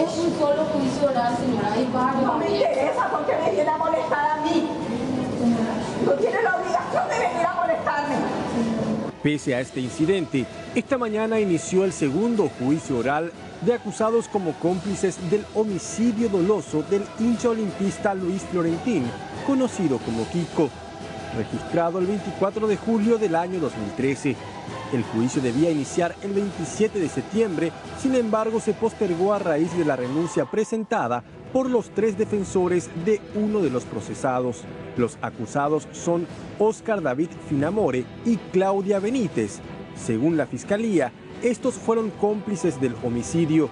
es un solo juicio oral, señora, hay varios. No me interesa porque me viene a molestar a mí. No tiene la obligación de venir a molestarme. Pese a este incidente, esta mañana inició el segundo juicio oral de acusados como cómplices del homicidio doloso del hincha olimpista Luis Florentín, conocido como Kiko, registrado el 24 de julio del año 2013. El juicio debía iniciar el 27 de septiembre, sin embargo se postergó a raíz de la renuncia presentada por los 3 defensores de uno de los procesados. Los acusados son Óscar David Finamore y Claudia Benítez. Según la Fiscalía, estos fueron cómplices del homicidio.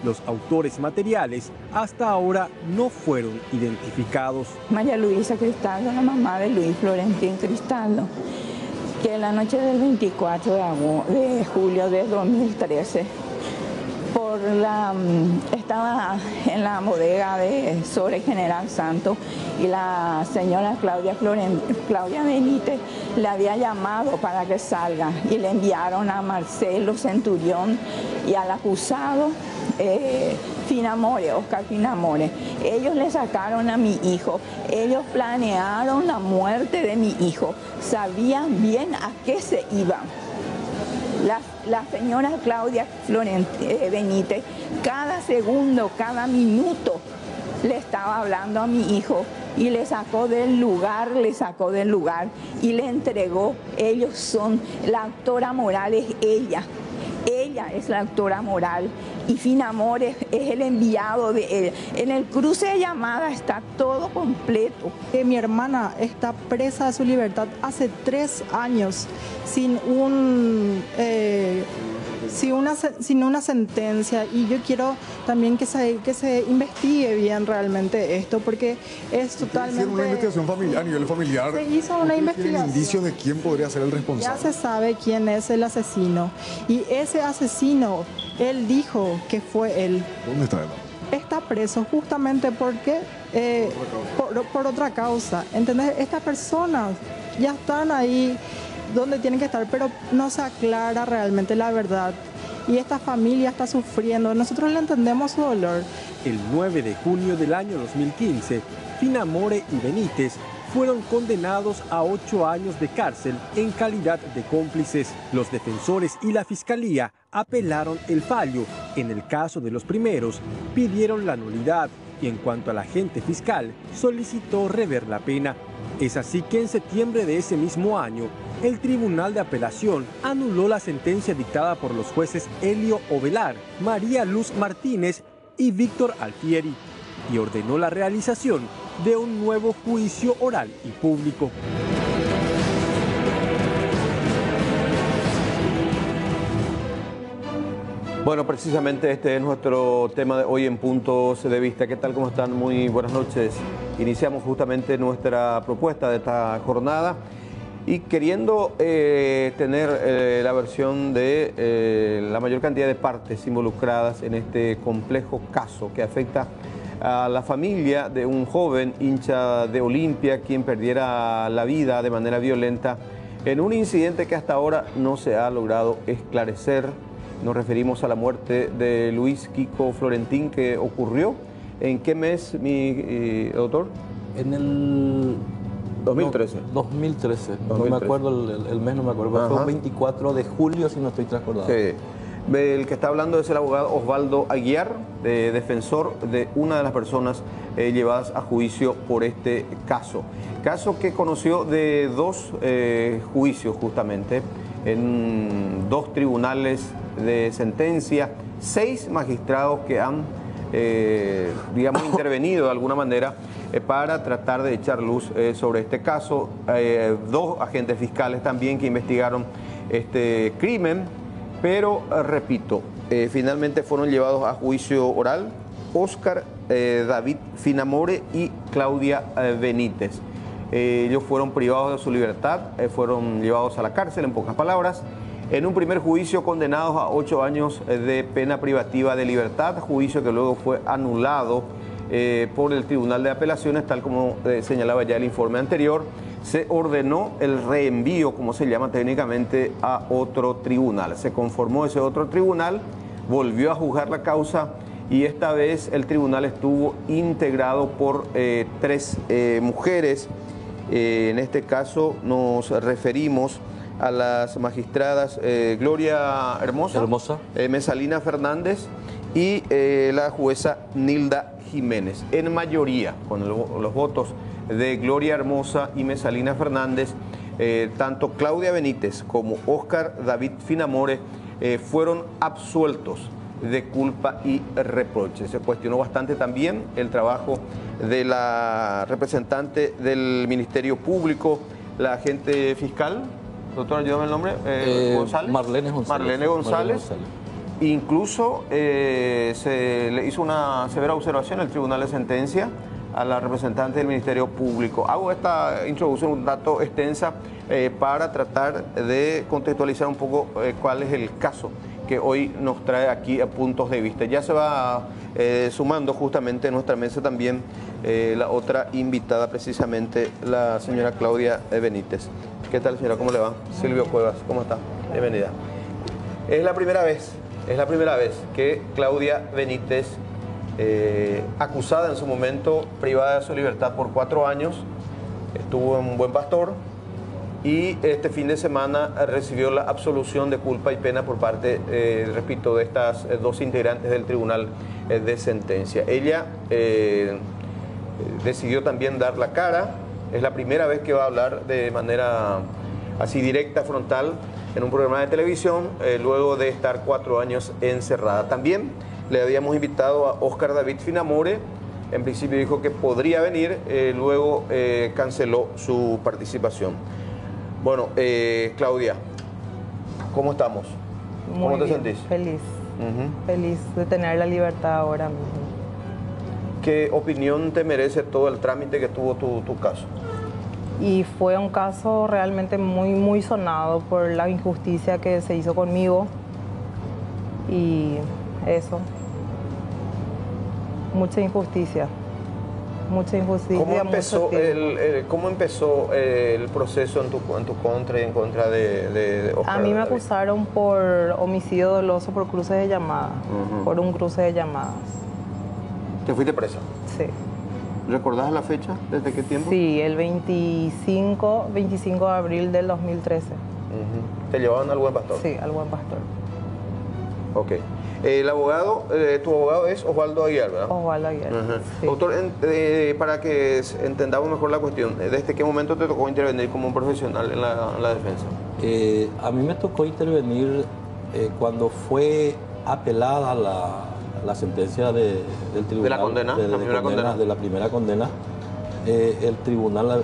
Los autores materiales hasta ahora no fueron identificados. María Luisa Cristaldo, la mamá de Luis Florentín Cristaldo, que la noche del 24 de julio de 2013, estaba en la bodega sobre General Santos y la señora Claudia Benítez le había llamado para que salga y le enviaron a Marcelo Centurión y al acusado Finamore, Óscar Finamore. Ellos le sacaron a mi hijo, ellos planearon la muerte de mi hijo, sabían bien a qué se iban. La señora Claudia Benítez, cada segundo, cada minuto, le estaba hablando a mi hijo y le sacó del lugar y le entregó. Ellos son, la actora moral es ella es la actora moral y Finamore es el enviado de él. En el cruce de llamadas está todo completo. Mi hermana está presa de su libertad hace 3 años sin una sentencia, y yo quiero también que se investigue bien realmente esto, porque es totalmente... Hicieron una investigación familiar, a nivel familiar. Se hizo una investigación. ¿Tienen indicios de quién podría ser el responsable? Ya se sabe quién es el asesino, y ese asesino, él dijo que fue él. ¿Dónde está él? Está preso justamente porque por otra causa, ¿entendés? Estas personas ya están ahí donde tienen que estar, pero no se aclara realmente la verdad. Y esta familia está sufriendo, nosotros le entendemos su dolor. El 9 de junio del año 2015, Finamore y Benítez fueron condenados a 8 años de cárcel en calidad de cómplices. Los defensores y la Fiscalía apelaron el fallo. En el caso de los primeros, pidieron la nulidad y en cuanto al agente fiscal, solicitó rever la pena. Es así que en septiembre de ese mismo año, el Tribunal de Apelación anuló la sentencia dictada por los jueces Helio Ovelar, María Luz Martínez y Víctor Alfieri y ordenó la realización de un nuevo juicio oral y público. Bueno, precisamente este es nuestro tema de hoy en Puntos de Vista. ¿Qué tal? ¿Cómo están? Muy buenas noches. Iniciamos justamente nuestra propuesta de esta jornada y queriendo tener la versión de la mayor cantidad de partes involucradas en este complejo caso que afecta a la familia de un joven hincha de Olimpia, quien perdiera la vida de manera violenta en un incidente que hasta ahora no se ha logrado esclarecer. Nos referimos a la muerte de Luis Kiko Florentín, que ocurrió, ¿en qué mes, mi doctor? En el 2013. 2013. No me acuerdo el mes, no me acuerdo, pero fue el 24 de julio, si no estoy transcordado. Sí. El que está hablando es el abogado Osvaldo Aguiar, defensor de una de las personas llevadas a juicio por este caso. Caso que conoció de 2 juicios justamente, en 2 tribunales de sentencia, 6 magistrados que han, digamos, intervenido de alguna manera para tratar de echar luz sobre este caso. 2 agentes fiscales también que investigaron este crimen, pero repito, finalmente fueron llevados a juicio oral Óscar David Finamore y Claudia Benítez. Ellos fueron privados de su libertad, fueron llevados a la cárcel, en pocas palabras. En un primer juicio condenados a 8 años de pena privativa de libertad, juicio que luego fue anulado por el Tribunal de Apelaciones, tal como señalaba ya el informe anterior. Se ordenó el reenvío, como se llama técnicamente, a otro tribunal. Se conformó ese otro tribunal, volvió a juzgar la causa y esta vez el tribunal estuvo integrado por 3 mujeres. En este caso nos referimos a las magistradas Gloria Hermosa. Mesalina Fernández y la jueza Nilda Jiménez. En mayoría, con los votos de Gloria Hermosa y Mesalina Fernández, tanto Claudia Benítez como Óscar David Finamore fueron absueltos de culpa y reproche. Se cuestionó bastante también el trabajo de la representante del Ministerio Público, la agente fiscal, doctor, ayúdame el nombre, González. Marlene González. Incluso se le hizo una severa observación al Tribunal de Sentencia a la representante del Ministerio Público. Hago esta introducción un dato extensa para tratar de contextualizar un poco cuál es el caso que hoy nos trae aquí a puntos de vista. Ya se va sumando justamente en nuestra mesa también la otra invitada, precisamente la señora Claudia Benítez. ¿Qué tal, señora? ¿Cómo le va? Silvio Cuevas, ¿cómo está? Bienvenida. Es la primera vez que Claudia Benítez, acusada en su momento, privada de su libertad por 4 años, estuvo en Buen Pastor y este fin de semana recibió la absolución de culpa y pena por parte, repito, de estas 2 integrantes del Tribunal de Sentencia. Ella decidió también dar la cara. Es la primera vez que va a hablar de manera así directa, frontal, en un programa de televisión, luego de estar 4 años encerrada. También le habíamos invitado a Óscar David Finamore. En principio dijo que podría venir, luego canceló su participación. Bueno, Claudia, ¿cómo estamos? ¿Cómo te sentís? Feliz. Feliz de tener la libertad ahora mismo. ¿Qué opinión te merece todo el trámite que tuvo tu caso? Y fue un caso realmente muy sonado por la injusticia que se hizo conmigo. Y eso. Mucha injusticia. Mucha injusticia. ¿Cómo empezó el proceso en tu contra y en contra de Óscar? A mí me acusaron por homicidio doloso por cruce de llamadas. Por un cruce de llamadas. ¿Te fuiste presa? Sí. ¿Recordás la fecha? ¿Desde qué tiempo? Sí, el 25 de abril del 2013. ¿Te llevaban al Buen Pastor? Sí, al Buen Pastor. Ok. El abogado, tu abogado es Osvaldo Aguiar, ¿verdad? Osvaldo Aguiar. Sí. Doctor, para que entendamos mejor la cuestión, ¿desde qué momento te tocó intervenir como un profesional en la defensa? A mí me tocó intervenir cuando fue apelada la sentencia del tribunal. ¿De la condena? De la primera condena. El tribunal,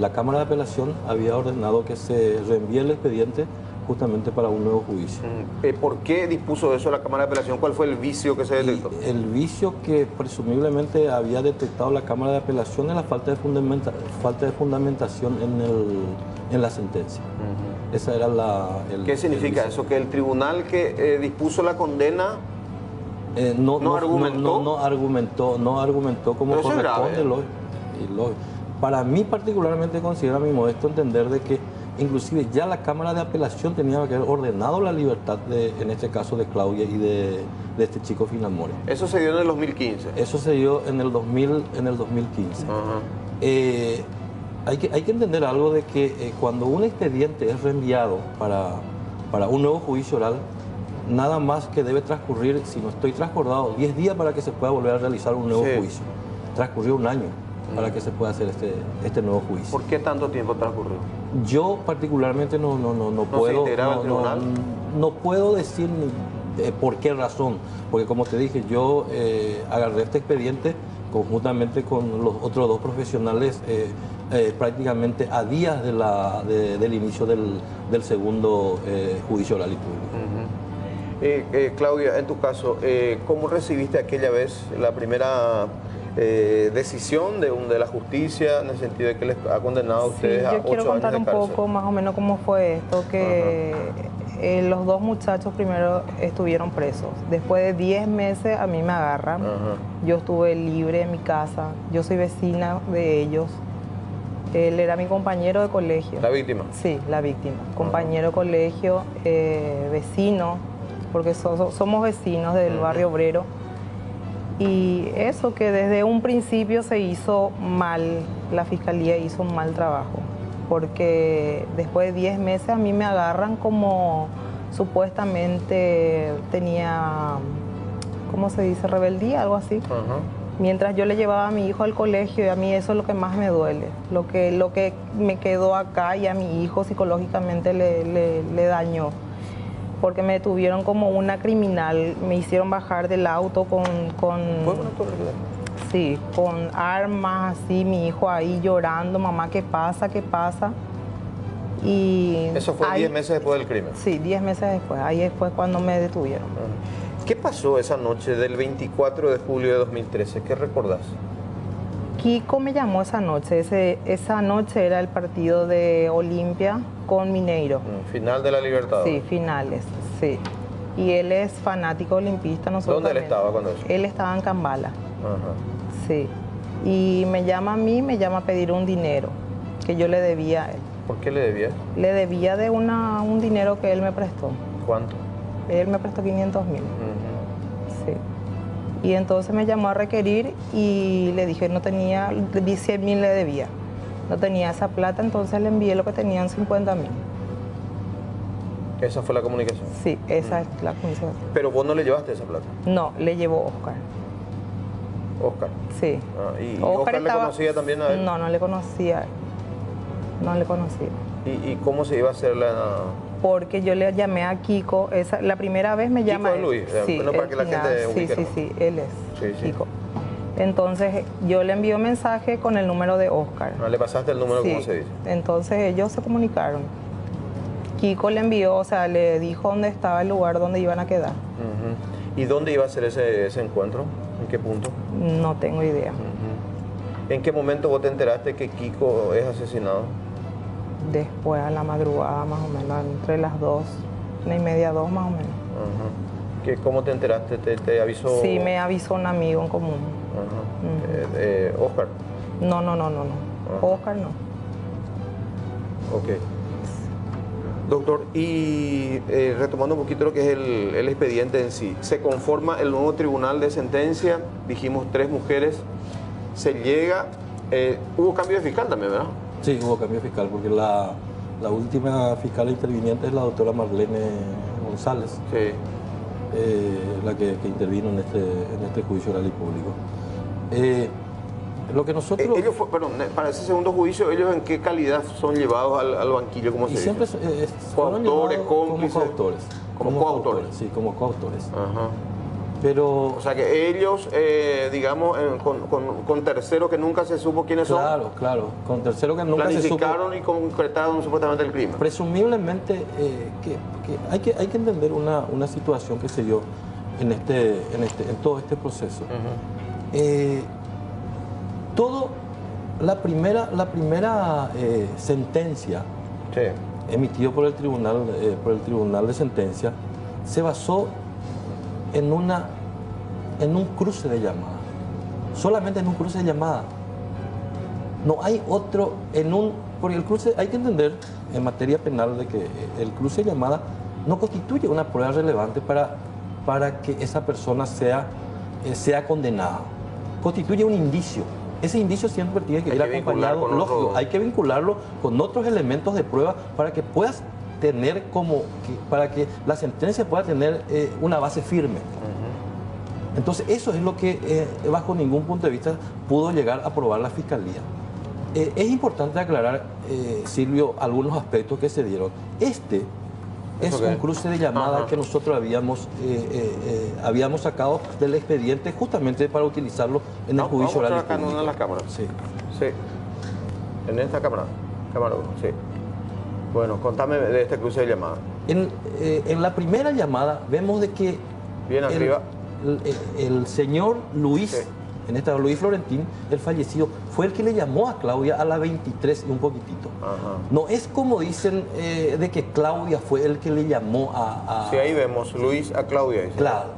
la Cámara de Apelación había ordenado que se reenvíe el expediente justamente para un nuevo juicio. ¿Por qué dispuso eso la Cámara de Apelación? ¿Cuál fue el vicio que se detectó? El vicio que presumiblemente había detectado la Cámara de Apelación es la falta de fundamentación en la sentencia. Esa era ¿Qué significa eso? ¿Que el tribunal que dispuso la condena no argumentó como corresponde? Para mí particularmente considero a mi modesto entender de que inclusive ya la Cámara de Apelación tenía que haber ordenado la libertad, en este caso de Claudia y de este chico Finamore. ¿Eso se dio en el 2015? Eso se dio en el 2015. Hay que entender algo de que cuando un expediente es reenviado para un nuevo juicio oral, nada más que debe transcurrir, si no estoy transcordado, 10 días para que se pueda volver a realizar un nuevo juicio. Transcurrió un año para que se pueda hacer este nuevo juicio. ¿Por qué tanto tiempo transcurrió? Yo particularmente no puedo decir por qué razón, porque como te dije, yo agarré este expediente conjuntamente con los otros 2 profesionales prácticamente a días del inicio del segundo juicio oral y público. Claudia, en tu caso, ¿cómo recibiste aquella vez la primera decisión de la justicia en el sentido de que les ha condenado a ustedes a 8 años de cárcel? Yo quiero contar un poco más o menos cómo fue esto, que los 2 muchachos primero estuvieron presos. Después de 10 meses a mí me agarran. Yo estuve libre en mi casa, yo soy vecina de ellos. Él era mi compañero de colegio. ¿La víctima? Sí, la víctima. Compañero de colegio, vecino, porque somos vecinos del barrio obrero. Y eso que desde un principio se hizo mal, la fiscalía hizo un mal trabajo, porque después de 10 meses a mí me agarran como supuestamente tenía, ¿cómo se dice? Rebeldía, algo así. Mientras yo le llevaba a mi hijo al colegio, y a mí eso es lo que más me duele, lo que me quedó acá y a mi hijo psicológicamente le dañó. Porque me detuvieron como una criminal, me hicieron bajar del auto con armas, así, mi hijo ahí llorando, mamá, ¿qué pasa? ¿Qué pasa? Y eso fue 10 meses después del crimen. Sí, 10 meses después, ahí fue cuando me detuvieron. ¿Qué pasó esa noche del 24 de julio de 2013? ¿Qué recordás? Kiko me llamó esa noche, esa noche era el partido de Olimpia con Mineiro. Final de la Libertadores. Sí, finales, sí. Y él es fanático olimpista. ¿Dónde él estaba cuando eso? Él estaba en Cambala. Sí. Y me llama a mí, me llama a pedir un dinero que yo le debía a él. ¿Por qué le debía? Le debía de un dinero que él me prestó. ¿Cuánto? Él me prestó 500.000. Sí. Y entonces me llamó a requerir y le dije, no tenía, 100.000 le debía. No tenía esa plata, entonces le envié lo que tenían 50.000. ¿Esa fue la comunicación? Sí, esa es la comunicación. ¿Pero vos no le llevaste esa plata? No, le llevó Oscar. ¿Oscar? Sí. ¿Y Oscar le conocía también a él? No, no le conocía. No le conocía. ¿Y cómo se iba a hacer la...? Porque yo le llamé a Kiko, la primera vez me llama... ¿Kiko Luis? Sí, bueno, para que la gente ubique, sí, él es Kiko. Sí. Entonces yo le envié un mensaje con el número de Oscar. ¿Le pasaste el número, cómo se dice? Entonces ellos se comunicaron. Kiko le envió, o sea, le dijo dónde estaba el lugar donde iban a quedar. ¿Y dónde iba a ser ese encuentro? ¿En qué punto? No tengo idea. ¿En qué momento vos te enteraste que Kiko es asesinado? Después, a la madrugada, más o menos, entre las 2:30, 2 más o menos. ¿Cómo te enteraste? ¿Te avisó? Sí, me avisó un amigo en común. ¿Oscar? No. Oscar no. Ok. Doctor, y retomando un poquito lo que es el expediente en sí, se conforma el nuevo tribunal de sentencia, dijimos 3 mujeres, se llega, hubo cambio de fiscal también, ¿verdad? Sí, hubo cambio de fiscal, porque la última fiscal interviniente es la doctora Marlene González, sí. La que intervino en este juicio oral y público. Lo que nosotros... ellos para ese segundo juicio, ¿ellos en qué calidad son llevados al banquillo? ¿Cómo se dice? Siempre coautores, cómplices. Como coautores. Sí, como coautores. Pero... O sea que ellos, digamos, con terceros que nunca se supo quiénes son. Claro, con terceros que nunca se supo. Planificaron y concretaron supuestamente el crimen. Presumiblemente, hay que entender una situación que se dio en todo este proceso. La primera sentencia emitida por el tribunal de sentencia se basó en un cruce de llamadas, solamente en un cruce de llamadas. No hay otro, porque el cruce, hay que entender en materia penal de que el cruce de llamadas no constituye una prueba relevante para que esa persona sea condenada. Constituye un indicio. Ese indicio siempre tiene que ir acompañado, lógico, hay que vincularlo con otros elementos de prueba para que puedas tener para que la sentencia pueda tener una base firme. Entonces eso es lo que bajo ningún punto de vista pudo llegar a probar la Fiscalía. Es importante aclarar, Silvio, algunos aspectos que se dieron. Es un cruce de llamadas que nosotros habíamos sacado del expediente justamente para utilizarlo en el juicio oral y público. Vamos a acá en una de las cámaras. Sí. En esta cámara. Cámara 1, sí. Bueno, contame de este cruce de llamadas. En la primera llamada vemos de que bien arriba el señor Luis, en esta Luis Florentín, el fallecido, fue el que le llamó a Claudia a las 23 y un poquitito. No es como dicen de que Claudia fue el que le llamó a... Sí, ahí vemos, Luis a Claudia. Dice. Claro.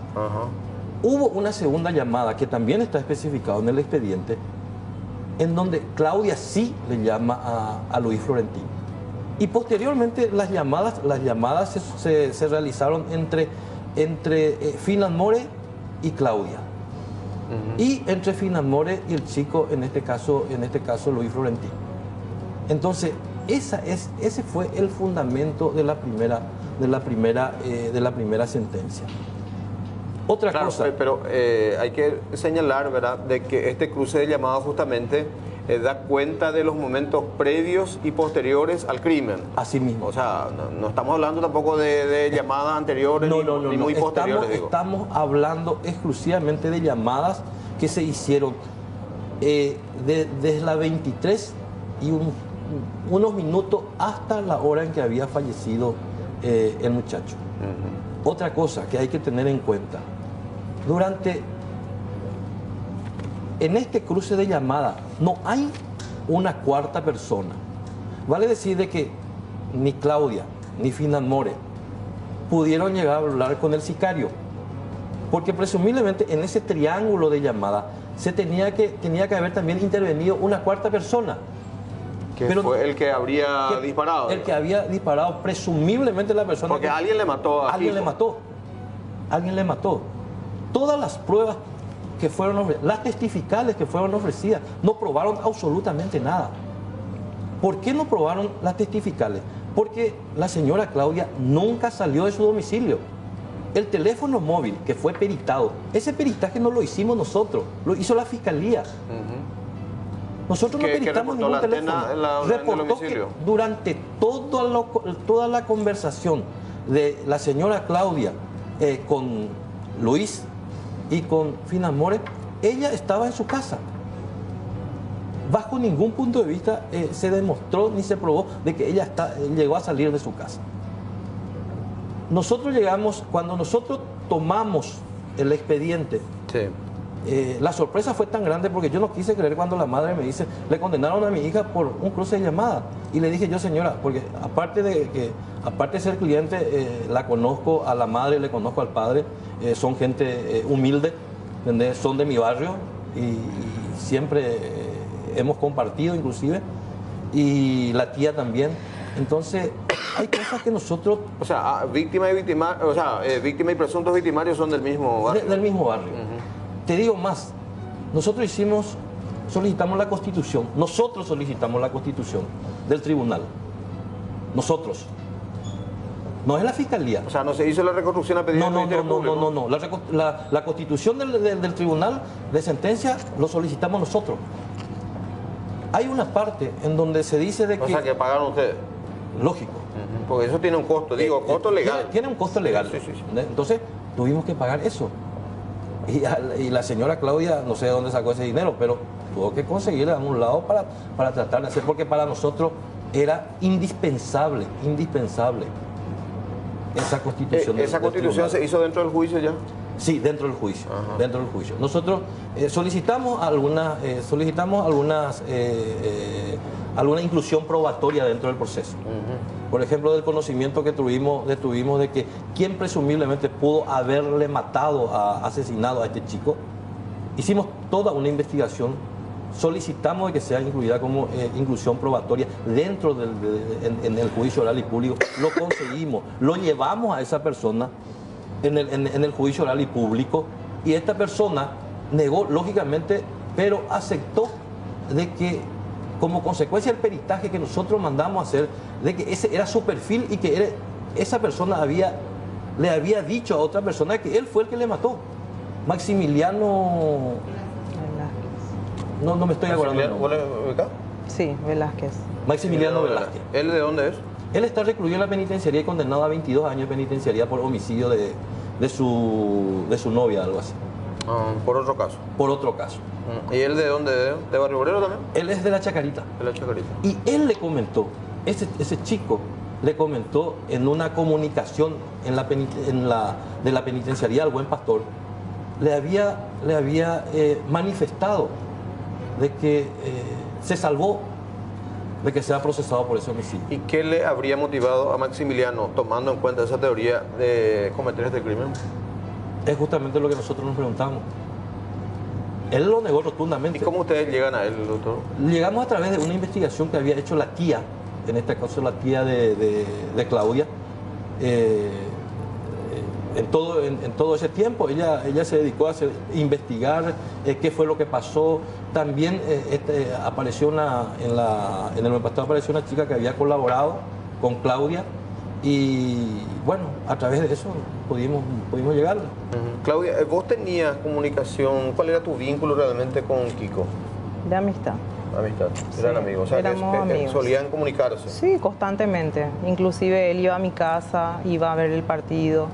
Hubo una segunda llamada que también está especificado en el expediente, en donde Claudia sí le llama a Luis Florentín. Y posteriormente las llamadas se realizaron entre Finan More y Claudia. y entre Finamore y el chico, en este caso Luis Florentín. Entonces, ese fue el fundamento de la primera sentencia. Otra cosa. Pero hay que señalar, ¿verdad?, de que este cruce de llamadas justamente da cuenta de los momentos previos y posteriores al crimen. Así mismo. O sea, no estamos hablando tampoco de llamadas anteriores ni muy posteriores. Estamos hablando exclusivamente de llamadas que se hicieron desde las 23 y unos minutos hasta la hora en que había fallecido el muchacho. Otra cosa que hay que tener en cuenta, en este cruce de llamada no hay una cuarta persona. Vale decir de que ni Claudia ni Finamore pudieron llegar a hablar con el sicario, porque presumiblemente en ese triángulo de llamada tenía que haber también intervenido una cuarta persona. Pero fue el que habría disparado. El que había disparado, presumiblemente la persona. Porque alguien le mató a Alguien le mató. Todas las pruebas que fueron ofrecidas, las testificales que fueron ofrecidas, no probaron absolutamente nada. ¿Por qué no probaron las testificales? Porque la señora Claudia nunca salió de su domicilio. El teléfono móvil que fue peritado, ese peritaje no lo hicimos nosotros, lo hizo la fiscalía. Nosotros no peritamos ningún teléfono. Reportó que durante toda la conversación de la señora Claudia con Luis y con Finamore, ella estaba en su casa. Bajo ningún punto de vista se demostró ni se probó de que ella llegó a salir de su casa. Cuando nosotros tomamos el expediente, la sorpresa fue tan grande porque yo no quise creer cuando la madre me dice, le condenaron a mi hija por un cruce de llamada. Y le dije yo, señora, porque aparte de ser cliente, la conozco a la madre, le conozco al padre, son gente humilde, son de mi barrio y siempre hemos compartido inclusive, y la tía también. Entonces, hay cosas que nosotros... O sea, víctima y presuntos victimarios son del mismo barrio. Del mismo barrio. Te digo más, nosotros solicitamos la constitución del tribunal. Nosotros. No es la fiscalía. O sea, no se hizo la reconstrucción a pedido del Ministerio Público. No. La constitución del tribunal de sentencia lo solicitamos nosotros. Hay una parte en donde se dice de que... O sea, que pagaron ustedes. Lógico. Porque eso tiene un costo, costo legal. Tiene un costo legal. Sí. Entonces, tuvimos que pagar eso. Y la señora Claudia, no sé de dónde sacó ese dinero, pero tuvo que conseguir a un lado para tratar de hacer, porque para nosotros era indispensable esa constitución. ¿Esa constitución se hizo dentro del juicio ya? Sí, dentro del juicio. Nosotros solicitamos alguna inclusión probatoria dentro del proceso. Por ejemplo, del conocimiento que tuvimos de que quien presumiblemente pudo haberle asesinado a este chico. Hicimos toda una investigación, solicitamos de que sea incluida como inclusión probatoria dentro en el juicio oral y público. Lo conseguimos, lo llevamos a esa persona en el juicio oral y público, y esta persona negó, lógicamente, pero aceptó de que como consecuencia del peritaje que nosotros mandamos a hacer, de que ese era su perfil y que esa persona le había dicho a otra persona que él fue el que le mató. Maximiliano... No me estoy acordando. Sí, Velázquez. Maximiliano Velázquez. ¿Él de dónde es? Él está recluido en la penitenciaría y condenado a 22 años de penitenciaría por homicidio de su novia, algo así. Por otro caso. Por otro caso. ¿Y él de dónde? ¿De Barrio Obrero también? Él es de La Chacarita. De La Chacarita. Y él le comentó, ese chico le comentó en una comunicación de la penitenciaría al Buen Pastor, le había manifestado de que se salvó de que sea procesado por ese homicidio. ¿Y qué le habría motivado a Maximiliano, tomando en cuenta esa teoría, de cometer este crimen? Es justamente lo que nosotros nos preguntamos. Él lo negó rotundamente. ¿Y cómo ustedes llegan a él, doctor? Llegamos a través de una investigación que había hecho la tía, en este caso la tía de Claudia. en todo ese tiempo ella se dedicó a investigar qué fue lo que pasó. También apareció en el Buen Pastor apareció una chica que había colaborado con Claudia y bueno, a través de eso pudimos llegar. Claudia, vos tenías comunicación, ¿cuál era tu vínculo realmente con Kiko? De amistad. Amistad, eran Sí, amigos, o sea, éramos amigos. solían comunicarse. Sí, constantemente. Inclusive él iba a mi casa, iba a ver el partido.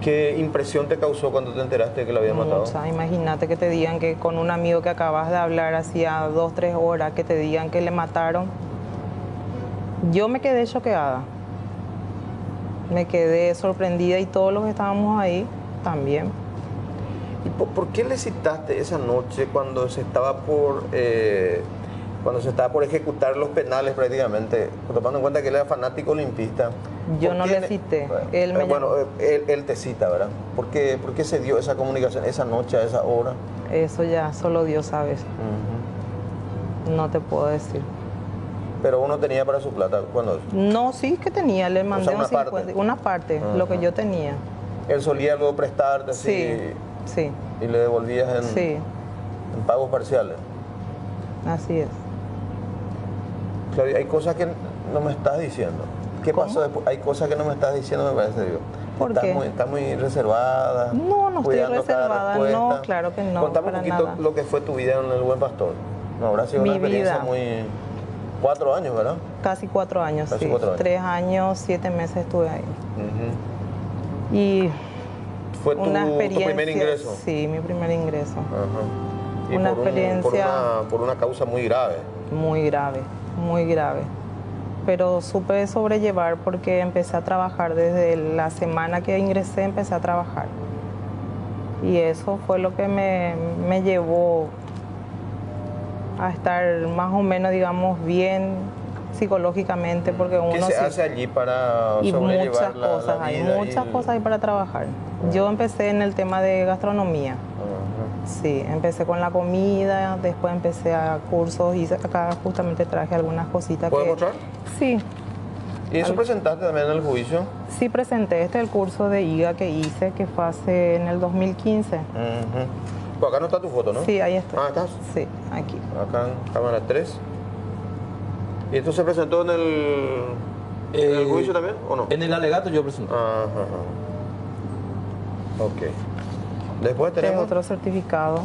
¿Qué impresión te causó cuando te enteraste de que lo habían matado? Mucha. Imagínate que te digan que con un amigo que acabas de hablar hacía 2, 3 horas, que te digan que le mataron. Yo me quedé choqueada. Me quedé sorprendida y todos los que estábamos ahí también. ¿Y por qué le citaste esa noche cuando se estaba por ejecutar los penales prácticamente, tomando en cuenta que él era fanático olimpista? Yo no le cité. Él me bueno, él te cita, ¿verdad? ¿Por qué se dio esa comunicación esa noche, a esa hora? Eso ya solo Dios sabe. No te puedo decir. Pero uno tenía para su plata, ¿cuándo? No, sí que tenía, le mandé una una parte, lo que yo tenía. Él solía luego prestarte así. Sí. Y le devolvías en pagos parciales. Así es. Claudia, hay cosas que no me estás diciendo. ¿Qué pasó después? Hay cosas que no me estás diciendo, me parece, digo. ¿Por qué? Estás muy reservada. No estoy cuidando cada reservada, respuesta. no, claro que no. Contame un para poquito nada. lo que fue tu vida en el Buen Pastor. No, habrá sido Mi una experiencia vida. muy... 4 años, ¿verdad? Casi 4 años, Casi sí. 4 años. 3 años, 7 meses estuve ahí. Y ¿Fue una tu experiencia, primer ingreso? Sí, mi primer ingreso. Ajá. Y Una por experiencia por una causa muy grave. muy grave, muy grave. Pero supe sobrellevar porque empecé a trabajar desde la semana que ingresé, empecé a trabajar. Y eso fue lo que me llevó a estar más o menos, digamos, bien psicológicamente, porque uno... ¿Qué se hace allí para y sobrellevar muchas cosas, hay muchas cosas ahí para trabajar. Yo empecé en el tema de gastronomía. Sí, empecé con la comida, después empecé a cursos y acá justamente traje algunas cositas. ¿Puedes mostrar? Sí. ¿Y eso presentaste también en el juicio? Sí, presenté el curso de IGA que hice, que fue en el 2015. Pues acá no está tu foto, ¿no? Sí, ahí está. Ah, ¿estás? Sí, aquí. Acá en cámara 3. ¿Y esto se presentó en el juicio también o no? En el alegato yo presenté. Ok. Después Tengo tenemos otro certificado.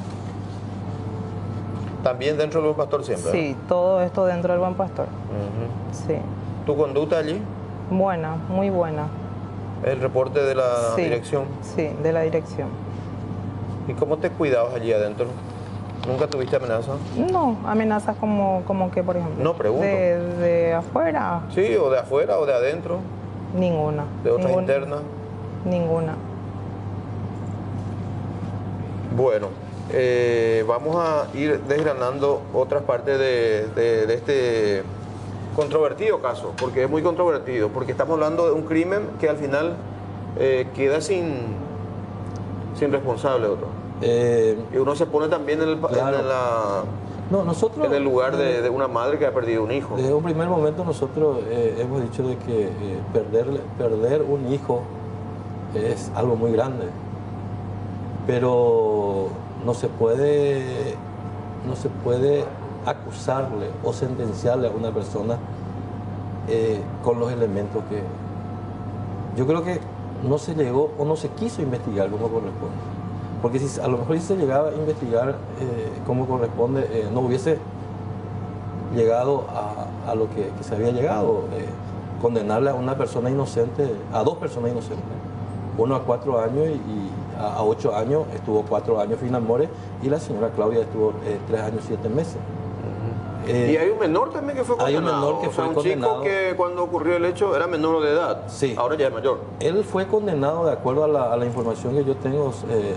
también dentro del Buen Pastor siempre. Sí, todo esto dentro del Buen Pastor. Sí. ¿Tu conducta allí? Buena, muy buena. El reporte de la dirección. Sí, de la dirección. ¿Y cómo te cuidabas allí adentro? ¿Nunca tuviste amenazas? No, amenazas como que, por ejemplo. No, pregunto. De afuera, Sí, o de afuera o de adentro, ninguna. de otras Ninguna. internas. Ninguna. Bueno, vamos a ir desgranando otras partes de este controvertido caso, porque es muy controvertido, porque estamos hablando de un crimen que al final queda sin responsable, otro. Y uno se pone también Nosotros, en el lugar de una madre que ha perdido un hijo. Desde un primer momento nosotros hemos dicho de que perder un hijo es algo muy grande, pero no se puede acusarle o sentenciarle a una persona con los elementos que... Yo creo que no se llegó o no se quiso investigar como corresponde. Porque si a lo mejor si se llegaba a investigar como corresponde, no hubiese llegado a lo que se había llegado, condenarle a una persona inocente, a 2 personas inocentes. Uno a 4 años y a 8 años, estuvo 4 años Finamore, y la señora Claudia estuvo 3 años 7 meses. Y hay un menor también que fue condenado. Hay un menor que fue condenado. Un chico que cuando ocurrió el hecho era menor de edad. Sí. Ahora ya es mayor. Él fue condenado, de acuerdo a la información que yo tengo,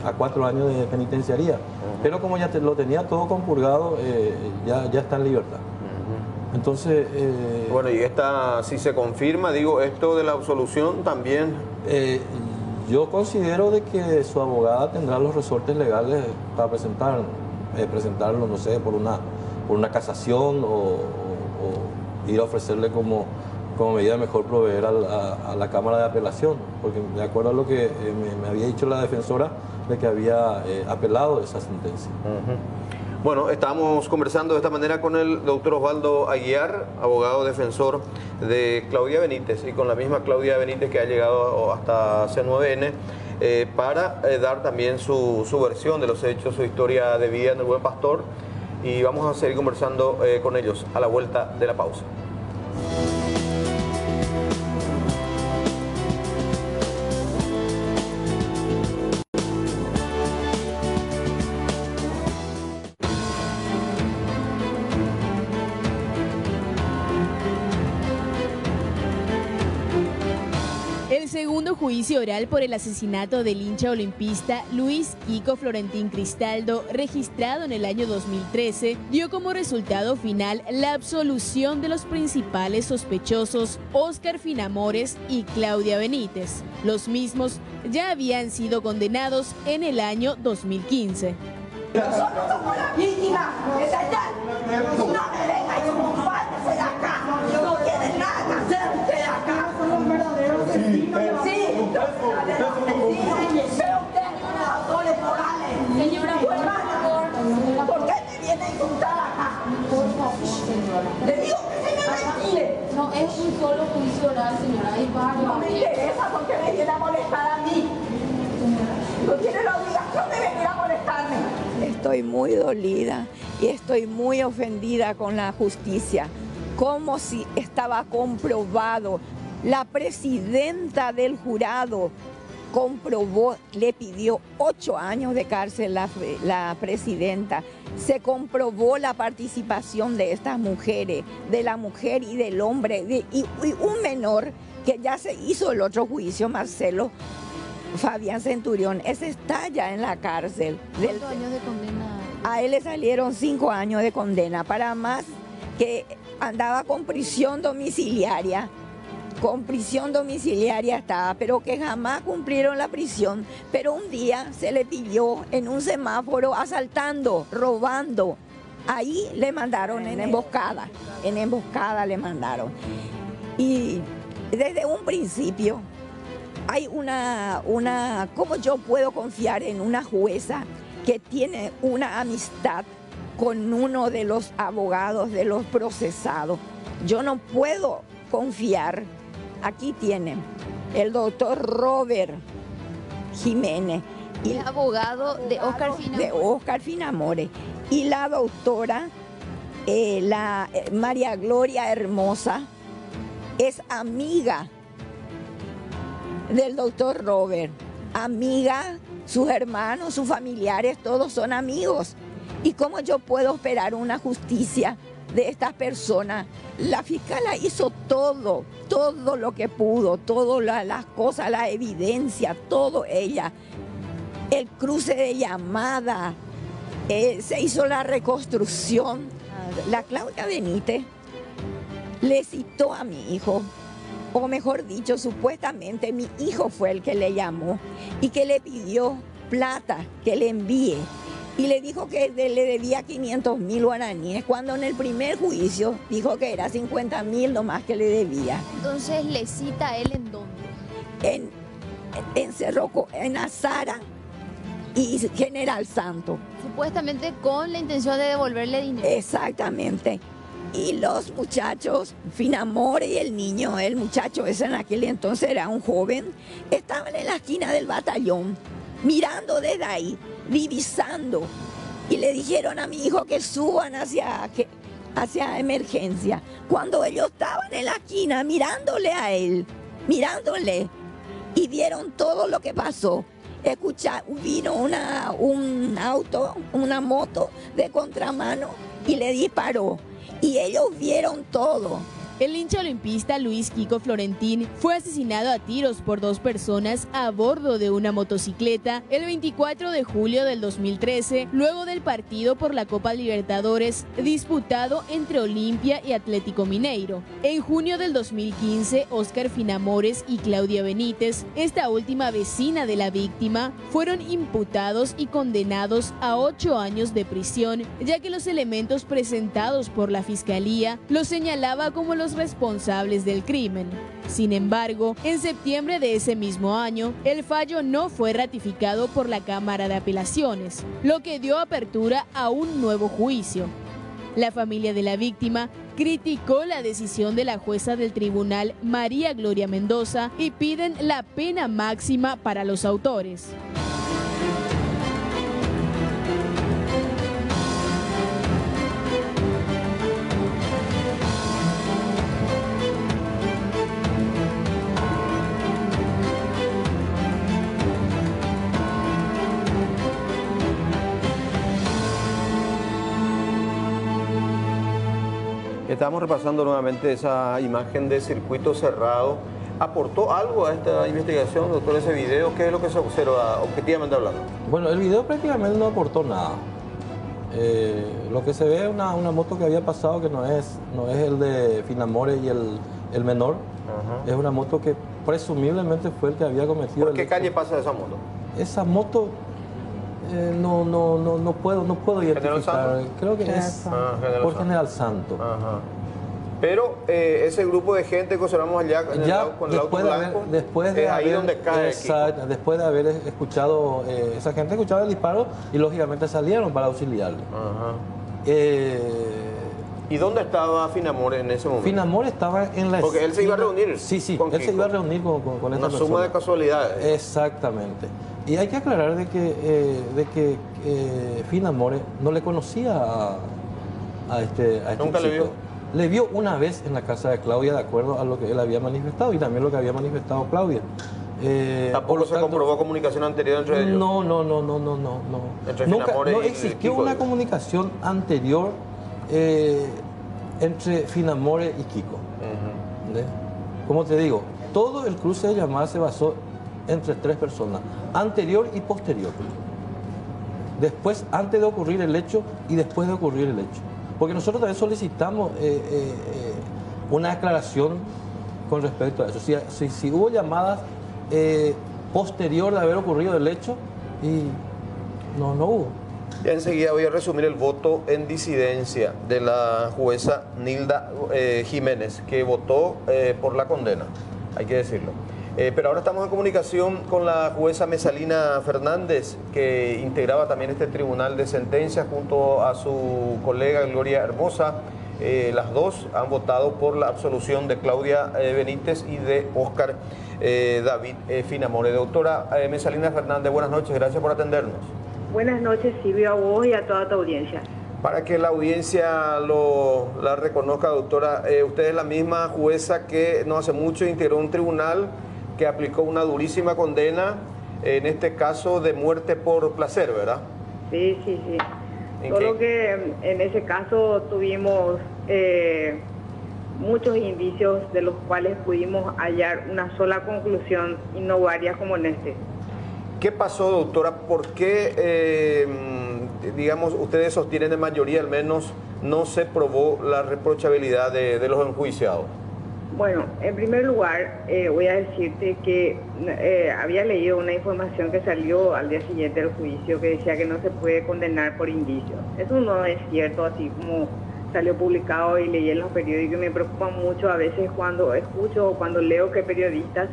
a 4 años de penitenciaría. Pero como ya lo tenía todo compurgado, ya está en libertad. Entonces... bueno, y si se confirma, digo, esto de la absolución también... yo considero de que su abogada tendrá los resortes legales para presentarlo, no sé, por una casación o ir a ofrecerle como como medida mejor proveer a la Cámara de Apelación, porque de acuerdo a lo que me había dicho la defensora, de que había apelado esa sentencia. Bueno, estábamos conversando de esta manera con el doctor Osvaldo Aguiar, abogado defensor de Claudia Benítez, y con la misma Claudia Benítez que ha llegado hasta C9N para dar también su versión de los hechos, su historia de vida en el Buen Pastor, y vamos a seguir conversando con ellos a la vuelta de la pausa. El segundo juicio oral por el asesinato del hincha olimpista Luis Kiko Florentín Cristaldo, registrado en el año 2013, dio como resultado final la absolución de los principales sospechosos Óscar Finamores y Claudia Benítez. Los mismos ya habían sido condenados en el año 2015. Nosotros somos las víctimas, ¿está allá? No me venga y compártese de acá. No tiene nada que hacer usted acá. Son los verdaderos asesinos. Sí, los verdaderos asesinos. Pero ustedes son los autores morales. Señora, por favor, ¿por qué me viene a insultar acá? Por favor, señora. Le digo que se me retire. No es un solo juicio oral, señora. Hay varios. No me interesa porque me viene a molestar a mí. No tiene la obligación de venir a molestarme. Estoy muy dolida y estoy muy ofendida con la justicia. Como si estaba comprobado. La presidenta del jurado comprobó, le pidió 8 años de cárcel la presidenta. Se comprobó la participación de estas mujeres, de la mujer y del hombre, y un menor que ya se hizo el otro juicio, Marcelo Fabián Centurión. Ese está ya en la cárcel. ¿Cuántos años de condena? A él le salieron 5 años de condena, para más que andaba con prisión domiciliaria. Con prisión domiciliaria estaba, pero que jamás cumplieron la prisión. Pero un día se le pilló en un semáforo asaltando, robando. Ahí le mandaron en emboscada le mandaron. Y desde un principio hay ¿cómo yo puedo confiar en una jueza que tiene una amistad con uno de los abogados de los procesados? Yo no puedo confiar. Aquí tienen el doctor Robert Jiménez. Y es abogado de Óscar Finamores. De Óscar Finamores. Y la doctora María Gloria Hermosa es amiga del doctor Robert. Amiga, sus hermanos, sus familiares, todos son amigos. ¿Y cómo yo puedo esperar una justicia de estas personas? La fiscal hizo todo lo que pudo, todas las cosas, la evidencia, todo ella. El cruce de llamada, se hizo la reconstrucción. La Claudia Benítez le citó a mi hijo, o mejor dicho, supuestamente mi hijo fue el que le llamó y que le pidió plata que le envíe. Y le dijo que le debía 500.000 guaraníes, cuando en el primer juicio dijo que era 50.000 nomás que le debía. Entonces, ¿le cita a él en dónde? En Cerro, en Azara y General Santo. Supuestamente con la intención de devolverle dinero. Exactamente. Y los muchachos, Finamores y el niño, el muchacho ese en aquel entonces era un joven, estaban en la esquina del batallón, mirando desde ahí, divisando, y le dijeron a mi hijo que suban hacia emergencia. Cuando ellos estaban en la esquina mirándole a él, y vieron todo lo que pasó. Vino un auto, una moto de contramano y le disparó. Y ellos vieron todo. El hincha olimpista Luis Kiko Florentín fue asesinado a tiros por 2 personas a bordo de una motocicleta el 24 de julio del 2013, luego del partido por la Copa Libertadores disputado entre Olimpia y Atlético Mineiro. En junio del 2015, Óscar Finamores y Claudia Benítez, esta última vecina de la víctima, fueron imputados y condenados a 8 años de prisión, ya que los elementos presentados por la Fiscalía los señalaba como los los responsables del crimen. Sin embargo, en septiembre de ese mismo año, el fallo no fue ratificado por la Cámara de Apelaciones, lo que dio apertura a un nuevo juicio. La familia de la víctima criticó la decisión de la jueza del tribunal María Gloria Mendoza y piden la pena máxima para los autores. Estamos repasando nuevamente esa imagen de circuito cerrado. ¿Aportó algo a esta investigación, doctor, ese video? ¿Qué es lo que se observa objetivamente hablando? Bueno, el video prácticamente no aportó nada. Lo que se ve es una moto que había pasado, que no es el de Finamore y el menor. Es una moto que presumiblemente fue el que había cometido. ¿Por qué calle pasa esa moto? Esa moto no puedo identificar. Creo que es por General Santo. Pero ese grupo de gente que observamos allá con el auto blanco, después de ahí donde cae. Exacto, después de haber escuchado, esa gente escuchaba el disparo y lógicamente salieron para auxiliarle. ¿Y dónde estaba Finamore en ese momento? Finamore estaba en la... Porque él se iba a reunir. Sí, él se iba a reunir con esta persona. Una suma de casualidades. Exactamente. Y hay que aclarar de que Finamore no le conocía a este ¿Nunca chico. le vio? Le vio una vez en la casa de Claudia, de acuerdo a lo que él había manifestado y también lo que había manifestado Claudia. ¿Tampoco se comprobó comunicación anterior entre ellos? No. Entre Nunca, Finamore no y existió Kiko, una comunicación anterior entre Finamore y Kiko. Como te digo, todo el cruce de llamadas se basó entre tres personas, anterior y posterior. Después, antes de ocurrir el hecho y después de ocurrir el hecho. Porque nosotros también solicitamos una aclaración con respecto a eso. Si hubo llamadas posterior de haber ocurrido el hecho, y no hubo. Ya enseguida voy a resumir el voto en disidencia de la jueza Nilda Jiménez, que votó por la condena, hay que decirlo. Pero ahora estamos en comunicación con la jueza Mesalina Fernández, que integraba también este tribunal de sentencias junto a su colega Gloria Hermosa. Las dos han votado por la absolución de Claudia Benítez y de Óscar David Finamore. Doctora Mesalina Fernández, buenas noches, gracias por atendernos. Buenas noches, Silvio, a vos y a toda tu audiencia. Para que la audiencia la reconozca, doctora, usted es la misma jueza que no hace mucho integró un tribunal que aplicó una durísima condena, en este caso de muerte por placer, ¿verdad? Sí. Solo que en ese caso tuvimos muchos indicios de los cuales pudimos hallar una sola conclusión y no varias como en este. ¿Qué pasó, doctora? ¿Por qué, digamos, ustedes sostienen de mayoría al menos no se probó la reprochabilidad de los enjuiciados? Bueno, en primer lugar, voy a decirte que había leído una información que salió al día siguiente del juicio que decía que no se puede condenar por indicios. Eso no es cierto, así como salió publicado y leí en los periódicos. Me preocupa mucho a veces cuando escucho o cuando leo que periodistas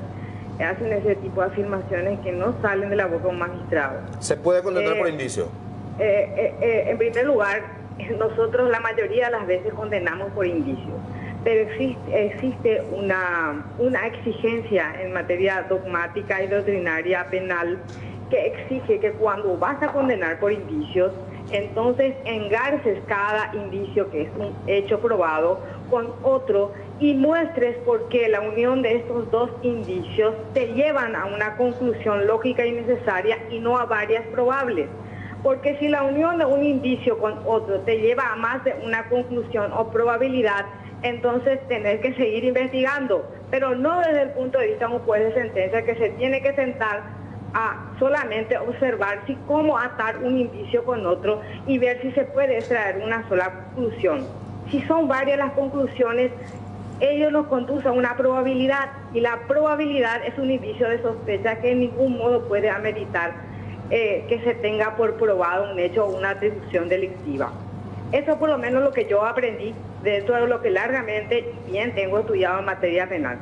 hacen ese tipo de afirmaciones que no salen de la boca de un magistrado. ¿Se puede condenar por indicios? En primer lugar, nosotros la mayoría de las veces condenamos por indicios. Pero existe una exigencia en materia dogmática y doctrinaria penal que exige que cuando vas a condenar por indicios, entonces engarces cada indicio que es un hecho probado con otro y muestres por qué la unión de estos dos indicios te llevan a una conclusión lógica y necesaria y no a varias probables. Porque si la unión de un indicio con otro te lleva a más de una conclusión o probabilidad, entonces tener que seguir investigando, pero no desde el punto de vista de un juez de sentencia que se tiene que sentar a solamente observar si cómo atar un indicio con otro y ver si se puede extraer una sola conclusión. Si son varias las conclusiones, ello nos conduce a una probabilidad y la probabilidad es un indicio de sospecha que en ningún modo puede ameritar que se tenga por probado un hecho o una atribución delictiva. Eso por lo menos lo que yo aprendí dentro de lo que largamente y bien tengo estudiado en materia penal.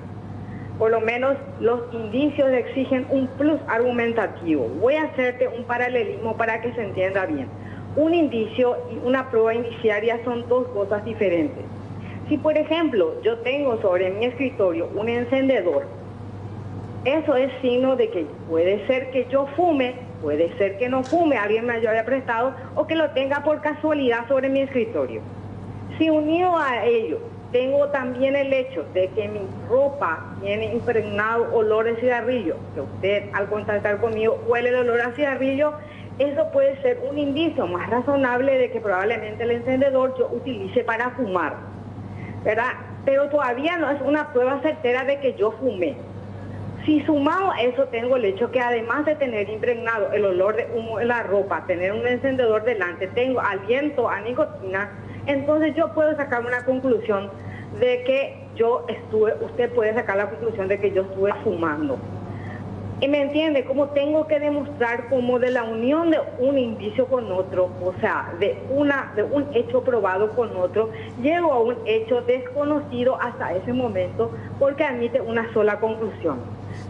Por lo menos los indicios exigen un plus argumentativo. Voy a hacerte un paralelismo para que se entienda bien. Un indicio y una prueba indiciaria son dos cosas diferentes. Si, por ejemplo, yo tengo sobre mi escritorio un encendedor, eso es signo de que puede ser que yo fume, puede ser que no fume, alguien me haya prestado, o que lo tenga por casualidad sobre mi escritorio. Si unido a ello tengo también el hecho de que mi ropa tiene impregnado olor de cigarrillo, que usted al contactar conmigo huele el olor a cigarrillo, eso puede ser un indicio más razonable de que probablemente el encendedor yo utilice para fumar, ¿verdad? Pero todavía no es una prueba certera de que yo fumé. Si sumado a eso tengo el hecho que además de tener impregnado el olor de humo en la ropa, tener un encendedor delante, tengo aliento a nicotina, entonces yo puedo sacar una conclusión de que usted puede sacar la conclusión de que yo estuve fumando. ¿Y me entiende? Como tengo que demostrar como de la unión de un indicio con otro, o sea, de un hecho probado con otro, llego a un hecho desconocido hasta ese momento porque admite una sola conclusión.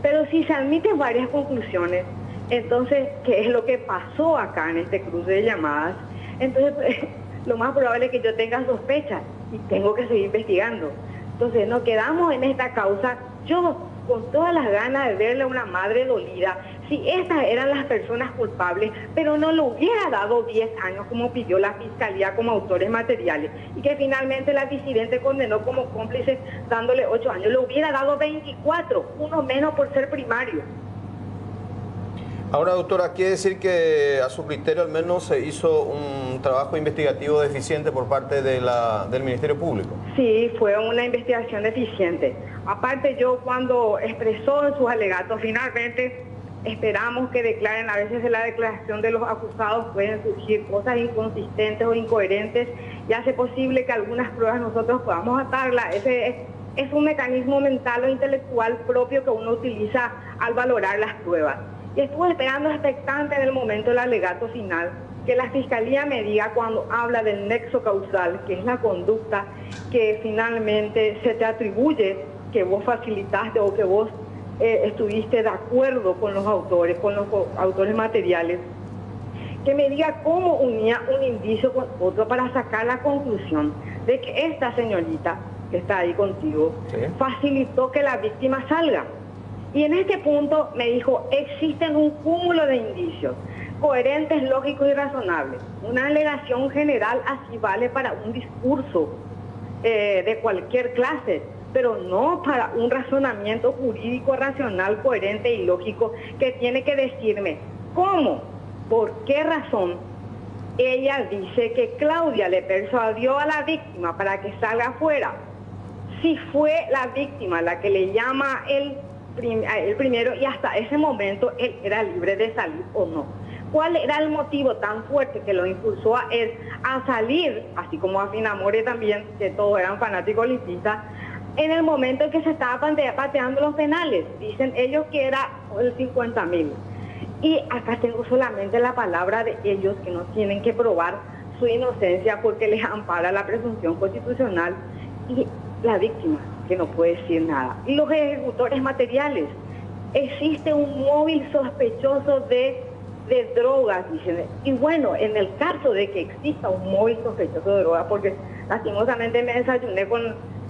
Pero si se admiten varias conclusiones, entonces, ¿qué es lo que pasó acá en este cruce de llamadas? Entonces, lo más probable es que yo tenga sospechas y tengo que seguir investigando. Entonces, nos quedamos en esta causa, yo con todas las ganas de verle a una madre dolida, si estas eran las personas culpables, pero no le hubiera dado 10 años como pidió la Fiscalía como autores materiales, y que finalmente la disidente condenó como cómplice dándole 8 años, le hubiera dado 24, uno menos por ser primario. Ahora, doctora, quiere decir que a su criterio al menos se hizo un trabajo investigativo deficiente por parte de del Ministerio Público. Sí, fue una investigación deficiente. Aparte, yo cuando expresó en sus alegatos, finalmente esperamos que declaren, a veces de la declaración de los acusados pueden surgir cosas inconsistentes o incoherentes y hace posible que algunas pruebas nosotros podamos atarlas. Ese es un mecanismo mental o intelectual propio que uno utiliza al valorar las pruebas. Y estuve esperando expectante en el momento del alegato final, que la Fiscalía me diga cuando habla del nexo causal, que es la conducta que finalmente se te atribuye, que vos facilitaste o que vos estuviste de acuerdo con los autores materiales, que me diga cómo unía un indicio con otro para sacar la conclusión de que esta señorita que está ahí contigo facilitó que la víctima salga. Y en este punto me dijo, existen un cúmulo de indicios, coherentes, lógicos y razonables. Una alegación general así vale para un discurso de cualquier clase, pero no para un razonamiento jurídico, racional, coherente y lógico que tiene que decirme cómo, por qué razón ella dice que Claudia le persuadió a la víctima para que salga afuera. Si fue la víctima la que le llama el primero y hasta ese momento él era libre de salir o no. ¿Cuál era el motivo tan fuerte que lo impulsó a él a salir, así como a Finamore también, que todos eran fanáticos lististas, en el momento en que se estaba pateando los penales? Dicen ellos que era el 50.000. Y acá tengo solamente la palabra de ellos, que no tienen que probar su inocencia porque les ampara la presunción constitucional, y la víctima, que no puede decir nada. Y los ejecutores materiales, existe un móvil sospechoso de drogas, dicen. Y bueno, en el caso de que exista un móvil sospechoso de drogas, porque lastimosamente me desayuné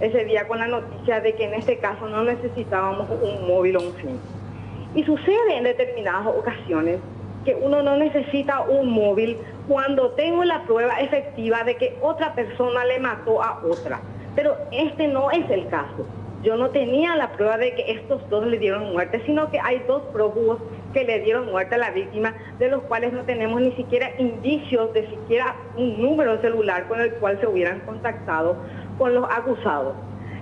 ese día con la noticia de que en este caso no necesitábamos un móvil o un fin. Y sucede en determinadas ocasiones que uno no necesita un móvil cuando tengo la prueba efectiva de que otra persona le mató a otra. Pero este no es el caso. Yo no tenía la prueba de que estos dos le dieron muerte, sino que hay dos prófugos que le dieron muerte a la víctima, de los cuales no tenemos ni siquiera indicios de siquiera un número celular con el cual se hubieran contactado con los acusados.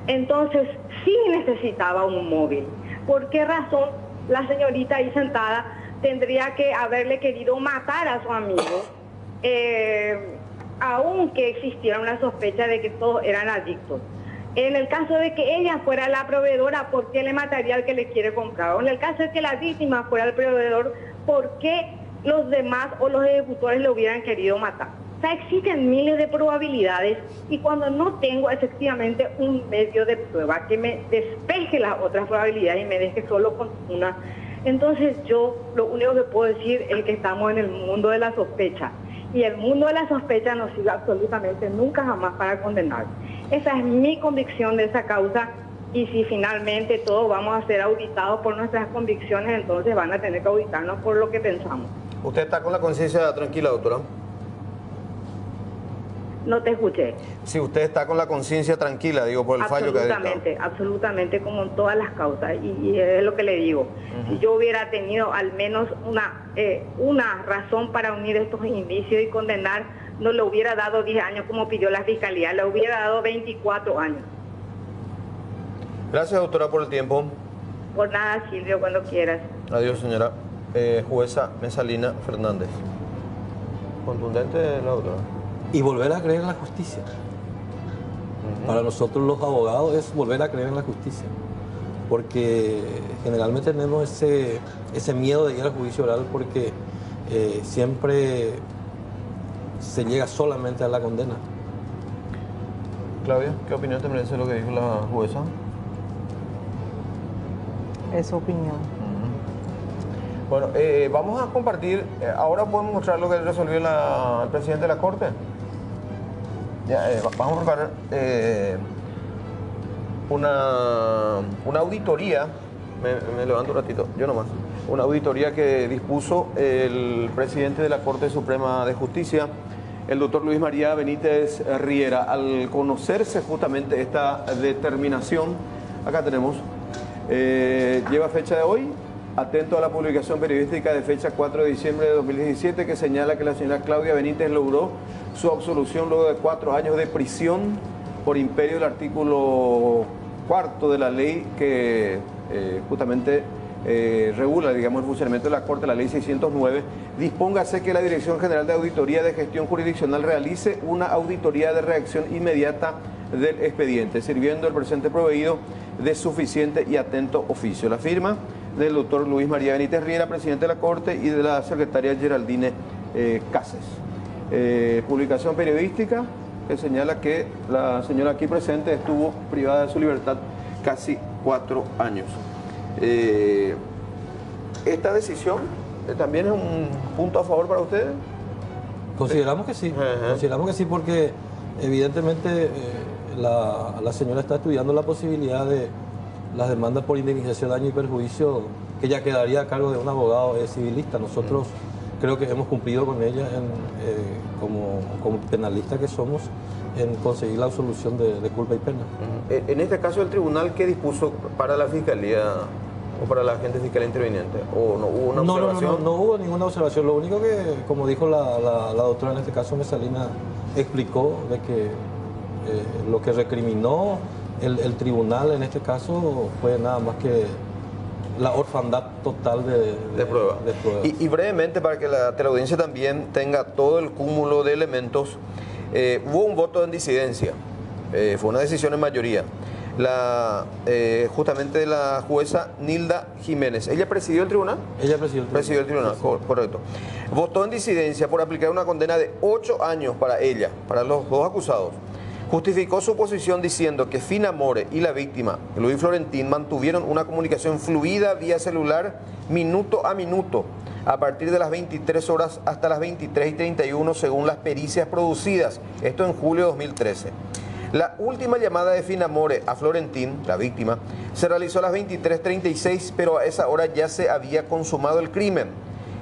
Entonces, sí necesitaba un móvil. ¿Por qué razón la señorita ahí sentada tendría que haberle querido matar a su amigo, aunque existiera una sospecha de que todos eran adictos? En el caso de que ella fuera la proveedora, ¿por qué le mataría al que le quiere comprar? O en el caso de que la víctima fuera el proveedor, ¿por qué los demás o los ejecutores le hubieran querido matar? O sea, existen miles de probabilidades y cuando no tengo efectivamente un medio de prueba que me despeje las otras probabilidades y me deje solo con una, entonces yo lo único que puedo decir es que estamos en el mundo de la sospecha. Y el mundo de la sospecha no sirve absolutamente nunca jamás para condenar. Esa es mi convicción de esa causa. Y si finalmente todos vamos a ser auditados por nuestras convicciones, entonces van a tener que auditarnos por lo que pensamos. ¿Usted está con la conciencia tranquila, doctora? No te escuché. Sí, usted está con la conciencia tranquila, digo, por el fallo que ha dictado. Absolutamente, absolutamente, como en todas las causas. Y es lo que le digo. Si yo hubiera tenido al menos una razón para unir estos indicios y condenar, no le hubiera dado 10 años como pidió la Fiscalía, le hubiera dado 24 años. Gracias, doctora, por el tiempo. Por nada, Silvio, cuando quieras. Adiós, señora. Jueza Mesalina Fernández. Contundente la doctora. Y volver a creer en la justicia. Para nosotros los abogados es volver a creer en la justicia. Porque generalmente tenemos ese miedo de ir al juicio oral porque siempre se llega solamente a la condena. Claudia, ¿qué opinión te merece lo que dijo la jueza? Es su opinión. Bueno, vamos a compartir, ahora podemos mostrar lo que resolvió el presidente de la Corte. Ya, vamos a buscar una auditoría, me levanto un ratito, yo nomás, una auditoría que dispuso el presidente de la Corte Suprema de Justicia, el doctor Luis María Benítez Riera. Al conocerse justamente esta determinación, acá tenemos, lleva fecha de hoy, atento a la publicación periodística de fecha 4 de diciembre de 2017 que señala que la señora Claudia Benítez logró su absolución luego de 4 años de prisión por imperio del artículo 4 de la ley que justamente regula, digamos, el funcionamiento de la Corte, la ley 609, dispóngase que la Dirección General de Auditoría de Gestión Jurisdiccional realice una auditoría de reacción inmediata del expediente, sirviendo el presente proveído de suficiente y atento oficio. La firma del doctor Luis María Benítez Riera, presidente de la Corte, y de la secretaria Geraldine Cases. Publicación periodística que señala que la señora aquí presente estuvo privada de su libertad casi 4 años. ¿Esta decisión también es un punto a favor para ustedes? Consideramos que sí, consideramos que sí porque evidentemente la señora está estudiando la posibilidad de las demandas por indemnización, daño y perjuicio que ya quedaría a cargo de un abogado civilista. Nosotros creo que hemos cumplido con ella como penalistas que somos en conseguir la absolución de culpa y pena. En este caso, ¿el tribunal qué dispuso para la Fiscalía o para la agente fiscal interviniente? ¿O no hubo una observación? No hubo ninguna observación. Lo único que, como dijo la doctora en este caso, Mesalina, explicó de que lo que recriminó el tribunal en este caso fue nada más que la orfandad total de pruebas. Y brevemente, para que la teleaudiencia también tenga todo el cúmulo de elementos, hubo un voto en disidencia, fue una decisión en mayoría. Justamente la jueza Nilda Jiménez. ¿Ella presidió el tribunal? Ella presidió el tribunal. Correcto. Votó en disidencia por aplicar una condena de 8 años para ella, para los dos acusados. Justificó su posición diciendo que Fina More y la víctima, Luis Florentín, mantuvieron una comunicación fluida vía celular minuto a minuto, a partir de las 23 horas hasta las 23:31 según las pericias producidas, esto en julio de 2013. La última llamada de Fina More a Florentín, la víctima, se realizó a las 23:36, pero a esa hora ya se había consumado el crimen.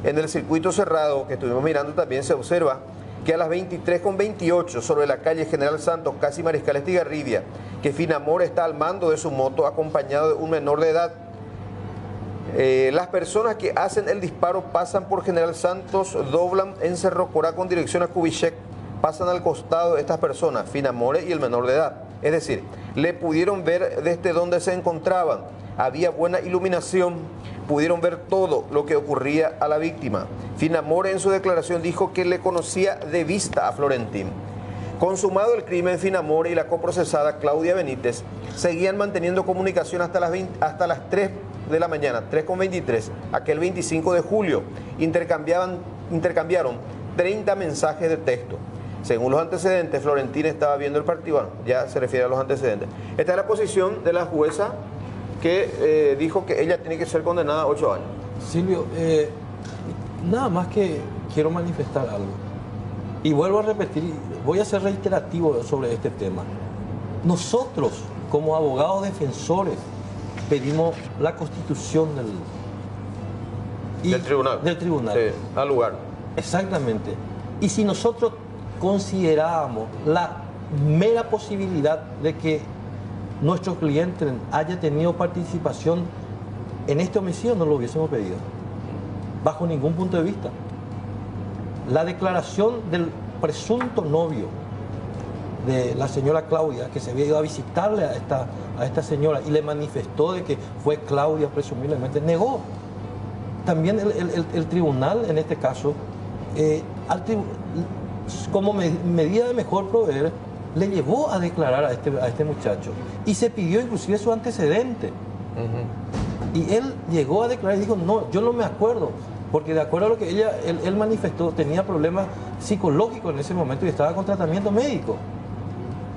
En el circuito cerrado que estuvimos mirando también se observa que a las 23:28 sobre la calle General Santos, casi Mariscal Estigarribia, que Fina More está al mando de su moto acompañado de un menor de edad. Las personas que hacen el disparo pasan por General Santos, doblan en Cerro Corá con dirección a Kubitschek, pasan al costado de estas personas, Fina More y el menor de edad. Es decir, le pudieron ver desde donde se encontraban, había buena iluminación, pudieron ver todo lo que ocurría a la víctima. Fina More en su declaración dijo que le conocía de vista a Florentín. Consumado el crimen, Fina More y la coprocesada Claudia Benítez seguían manteniendo comunicación hasta las 3 de la mañana, 3:23, aquel 25 de julio. Intercambiaron 30 mensajes de texto. Según los antecedentes, Florentín estaba viendo el partido, bueno, ya se refiere a los antecedentes. Esta es la posición de la jueza que dijo que ella tiene que ser condenada a 8 años. Silvio, nada más que quiero manifestar algo. Y vuelvo a repetir, voy a ser reiterativo sobre este tema. Nosotros, como abogados defensores, pedimos la constitución del tribunal. Del tribunal. Sí, al lugar. Exactamente. Y si nosotros considerábamos la mera posibilidad de que nuestro cliente haya tenido participación en este homicidio, no lo hubiésemos pedido, bajo ningún punto de vista. La declaración del presunto novio de la señora Claudia, que se había ido a visitarle a esta señora y le manifestó de que fue Claudia presumiblemente, negó. También el tribunal, en este caso, como medida de mejor proveer, le llevó a declarar a este muchacho y se pidió inclusive su antecedente. Y él llegó a declarar y dijo, no, yo no me acuerdo, porque de acuerdo a lo que él manifestó, tenía problemas psicológicos en ese momento y estaba con tratamiento médico.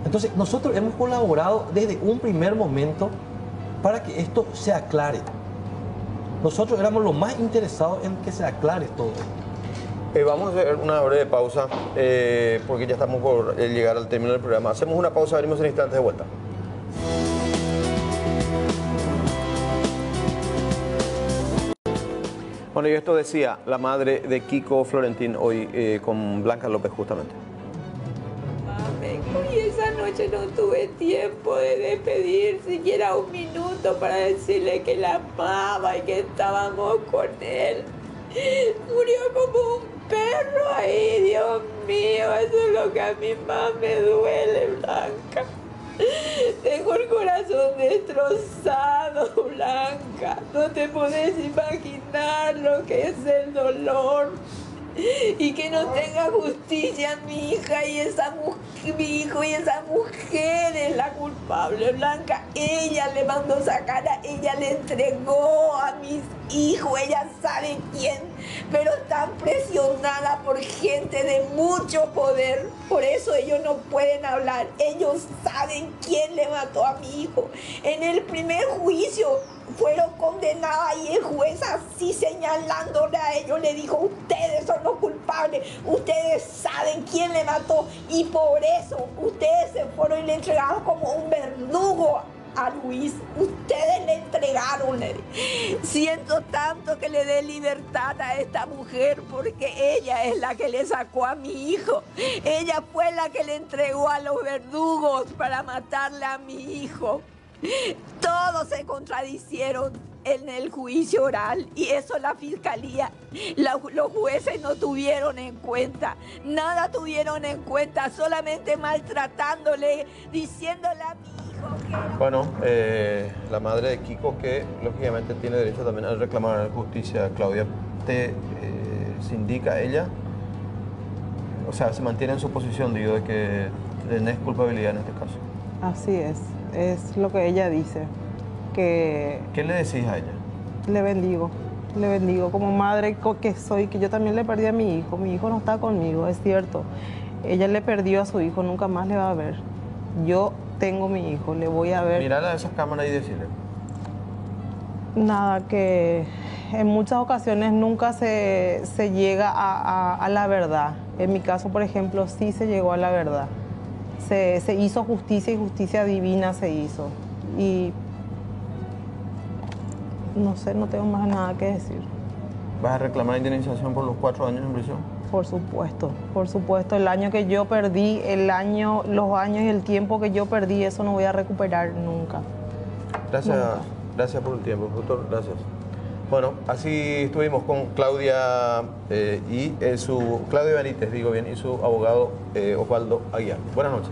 Entonces, nosotros hemos colaborado desde un primer momento para que esto se aclare. Nosotros éramos los más interesados en que se aclare todo esto. Vamos a hacer una breve pausa, porque ya estamos por llegar al término del programa. Hacemos una pausa, venimos en instantes de vuelta. Bueno, y esto decía la madre de Kiko Florentín hoy con Blanca López justamente. Y esa noche no tuve tiempo de despedir siquiera un minuto para decirle que la amaba y que estábamos con él. Murió como un perro ahí, Dios mío, eso es lo que a mí más me duele, Blanca. Tengo el corazón destrozado, Blanca. No te podés imaginar lo que es el dolor. Y que no tenga justicia mi hija y mi hijo y esa mujer es la culpable, Blanca. Ella le mandó sacar ella le entregó a mis hijos, ella sabe quién, pero está presionada por gente de mucho poder. Por eso ellos no pueden hablar. Ellos saben quién le mató a mi hijo. En el primer juicio fueron condenadas y el juez así señalándole a ellos le dijo, ustedes son los culpables, ustedes saben quién le mató y por eso ustedes se fueron y le entregaron como un verdugo a Luis. Ustedes le entregaron. Siento tanto que le dé libertad a esta mujer porque ella es la que le sacó a mi hijo. Ella fue la que le entregó a los verdugos para matarle a mi hijo. Todos se contradicieron en el juicio oral y eso la fiscalía, los jueces no tuvieron en cuenta, nada tuvieron en cuenta, solamente maltratándole, diciéndole a mi hijo que era... Bueno, la madre de Kiko, que lógicamente tiene derecho también a reclamar justicia, Claudia, se indica ella, o sea, se mantiene en su posición, digo, de que no es culpabilidad en este caso. Así es lo que ella dice. Que ¿Qué le decís a ella? Le bendigo como madre que soy, que yo también le perdí a mi hijo no está conmigo, es cierto. Ella le perdió a su hijo, nunca más le va a ver. Yo tengo mi hijo, le voy a ver. Mirala a esas cámaras y decirle. Nada, que en muchas ocasiones nunca se llega a la verdad. En mi caso, por ejemplo, sí se llegó a la verdad. Se hizo justicia y justicia divina se hizo. Y no sé, no tengo más nada que decir. ¿Vas a reclamar indemnización por los 4 años en prisión? Por supuesto. El año que yo perdí, los años y el tiempo que yo perdí, eso no voy a recuperar nunca. Gracias por el tiempo, doctor. Gracias. Bueno, así estuvimos con Claudia Claudia Benítez, digo bien, y su abogado Osvaldo Aguiar. Buenas noches.